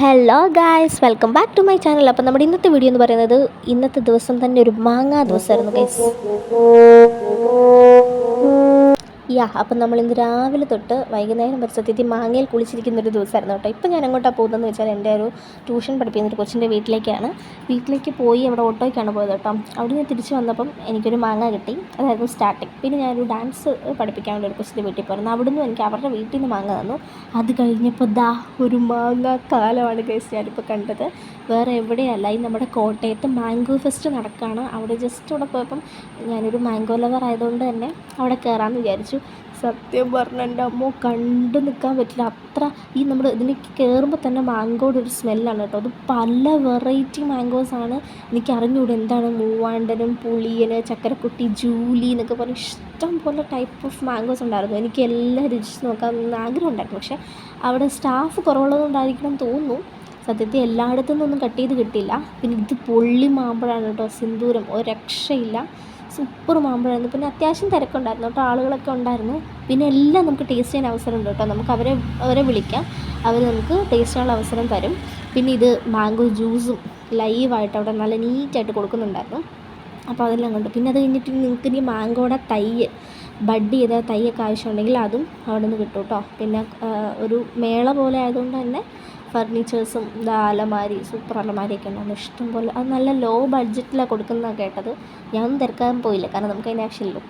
Hello guys, welcome back to my channel. അപ്പോൾ നമ്മുടെ ഇന്നത്തെ വീഡിയോ എന്ന് പറയുന്നത് ഇന്നത്തെ ദിവസം തന്നെ ഒരു മാങ്ങാ ദിവസമായിരുന്നു ഗൈസ്. അപ്പം നമ്മളിന്ന് രാവിലെ തൊട്ട് വൈകുന്നേരം വരെ സത്യത്തിൽ മാങ്ങയിൽ കുളിച്ചിരിക്കുന്നൊരു ദിവസമായിരുന്നു കേട്ടോ. ഇപ്പം ഞാൻ എങ്ങോട്ടാണ് പോകുന്നതെന്ന് വെച്ചാൽ എൻ്റെ ഒരു ട്യൂഷൻ പഠിപ്പിക്കുന്ന ഒരു കൊച്ചിൻ്റെ വീട്ടിലേക്കാണ്. വീട്ടിലേക്ക് പോയി അവിടെ ഓട്ടോയ്ക്കാണ് പോയത് കേട്ടോ. അവിടെ നിന്ന് തിരിച്ച് വന്നപ്പം എനിക്കൊരു മാങ്ങ കിട്ടി. അതായിരുന്നു സ്റ്റാർട്ടിങ്. പിന്നെ ഞാനൊരു ഡാൻസ് പഠിപ്പിക്കാൻ വേണ്ടി ഒരു കൊച്ചിൻ്റെ വീട്ടിൽ പോയിരുന്നു. അവിടെ നിന്നും എനിക്ക് അവരുടെ വീട്ടിൽ നിന്ന് മാങ്ങ തന്നു. അത് കഴിഞ്ഞപ്പോൾ ഒരു മാങ്ങ കാലമാണ് ഗൈസ് ഞാനിപ്പോൾ കണ്ടത്. വേറെ എവിടെയല്ല, ഈ നമ്മുടെ കോട്ടയത്ത് മാംഗോ ഫെസ്റ്റ് നടക്കുകയാണ്. അവിടെ ജസ്റ്റ് അവിടെ പോയപ്പം ഞാനൊരു മാംഗോ ലവർ ആയതുകൊണ്ട് തന്നെ അവിടെ കയറാമെന്ന് വിചാരിച്ചു. സത്യം പറഞ്ഞാൽ എൻ്റെ അമ്മ കണ്ടു നിൽക്കാൻ പറ്റില്ല. അത്ര നമ്മൾ ഇതിലേക്ക് കയറുമ്പോൾ തന്നെ മാംഗോയുടെ ഒരു സ്മെല്ലാണ് കേട്ടോ. അത് പല വെറൈറ്റി മാംഗോസാണ്. എനിക്ക് അറിഞ്ഞുകൂടെ എന്താണ് മൂവാണ്ടനും പുളിയന് ചക്കരക്കുട്ടി ജൂലി എന്നൊക്കെ പറഞ്ഞ് ഇഷ്ടം പോലെ ടൈപ്പ് ഓഫ് മാംഗോസ് ഉണ്ടായിരുന്നു. എനിക്ക് എല്ലാം രുചിച്ച് നോക്കാൻ ആഗ്രഹം ഉണ്ടായിരുന്നു. പക്ഷേ അവിടെ സ്റ്റാഫ് കുറവുള്ളതുകൊണ്ടായിരിക്കണം തോന്നുന്നു സത്യത്തിൽ എല്ലായിടത്തു നിന്നൊന്നും കട്ട് ചെയ്ത് കിട്ടില്ല. പിന്നെ ഇത് പൊള്ളി മാമ്പഴമാണ് കേട്ടോ, സിന്ദൂരം, ഒരു രക്ഷയില്ല. സൂപ്പർ മാമ്പഴമായിരുന്നു. പിന്നെ അത്യാവശ്യം തിരക്കുണ്ടായിരുന്നു കേട്ടോ, ആളുകളൊക്കെ ഉണ്ടായിരുന്നു. പിന്നെ എല്ലാം നമുക്ക് ടേസ്റ്റ് ചെയ്യാൻ അവസരമുണ്ട് കേട്ടോ. നമുക്ക് അവരെ വിളിക്കാം, അവർ നമുക്ക് ടേസ്റ്റ് ചെയ്യാനുള്ള അവസരം തരും. പിന്നെ ഇത് മാംഗോ ജ്യൂസും ലൈവായിട്ട് അവിടെ നല്ല നീറ്റായിട്ട് കൊടുക്കുന്നുണ്ടായിരുന്നു. അപ്പോൾ അതെല്ലാം കണ്ടു. പിന്നെ അത് കഴിഞ്ഞിട്ട് നിങ്ങൾക്ക് ഇനി മാംഗോയുടെ ബഡ് ചെയ്ത തൈയൊക്കെ ആവശ്യമുണ്ടെങ്കിൽ അതും അവിടെ നിന്ന് കിട്ടും കേട്ടോ. പിന്നെ ഒരു മേള പോലെ ആയതുകൊണ്ട് തന്നെ ഫർണിച്ചേഴ്സും അലമാരി, സൂപ്പർ അലമാരിയൊക്കെ ഉണ്ടായിരുന്നു ഇഷ്ടം പോലെ. അത് നല്ല ലോ ബഡ്ജറ്റിലാണ് കൊടുക്കുന്നതാണ് കേട്ടത്. ഞാനൊന്നും തിരക്കാൻ പോയില്ല, കാരണം നമുക്ക് അതിൻ്റെ ആവശ്യമില്ലല്ലോ.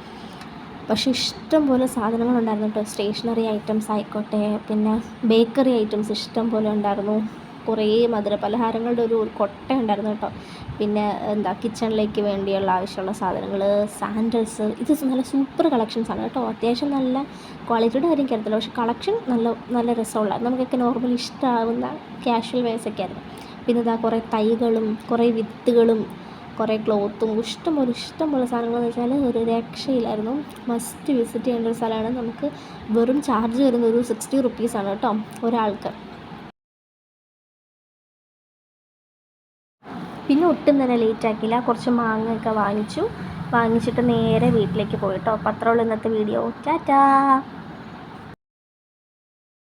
പക്ഷേ ഇഷ്ടം പോലെ സാധനങ്ങളുണ്ടായിരുന്നു കേട്ടോ. സ്റ്റേഷനറി ഐറ്റംസ് ആയിക്കോട്ടെ, പിന്നെ ബേക്കറി ഐറ്റംസ് ഇഷ്ടം പോലെ ഉണ്ടായിരുന്നു. കുറേ മധുര പലഹാരങ്ങളുടെ ഒരു കൊട്ട ഉണ്ടായിരുന്നു കേട്ടോ. പിന്നെ കിച്ചണിലേക്ക് വേണ്ടിയുള്ള ആവശ്യമുള്ള സാധനങ്ങൾ, സാൻഡൽസ്, ഇത് നല്ല സൂപ്പർ കളക്ഷൻസാണ് കേട്ടോ. അത്യാവശ്യം നല്ല ക്വാളിറ്റിയുടെ കാര്യം കരുതത്തില്ല, പക്ഷേ കളക്ഷൻ നല്ല രസമുള്ളായിരുന്നു. നമുക്കൊക്കെ നോർമലി ഇഷ്ടമാവുന്ന കാഷ്വൽ വേഴ്സൊക്കെ ആയിരുന്നു. പിന്നെ കുറേ തൈകളും കുറേ വിത്തുകളും കുറേ ക്ലോത്തും ഇഷ്ടം പോലെ സാധനങ്ങളെന്ന് വെച്ചാൽ ഒരു രക്ഷയില്ലായിരുന്നു. മസ്റ്റ് വിസിറ്റ് ചെയ്യേണ്ട ഒരു സ്ഥലമാണ്. നമുക്ക് വെറും ചാർജ് വരുന്നത് ഒരു 60 റുപ്പീസാണ് കേട്ടോ ഒരാൾക്ക്. പിന്നെ ഒട്ടും തന്നെ ലേറ്റാക്കിയില്ല, കുറച്ച് മാങ്ങയൊക്കെ വാങ്ങിച്ചിട്ട് നേരെ വീട്ടിലേക്ക് പോയിട്ടോ. അപ്പോൾ അത്രയുള്ള ഇന്നത്തെ വീഡിയോ. ടാറ്റാ.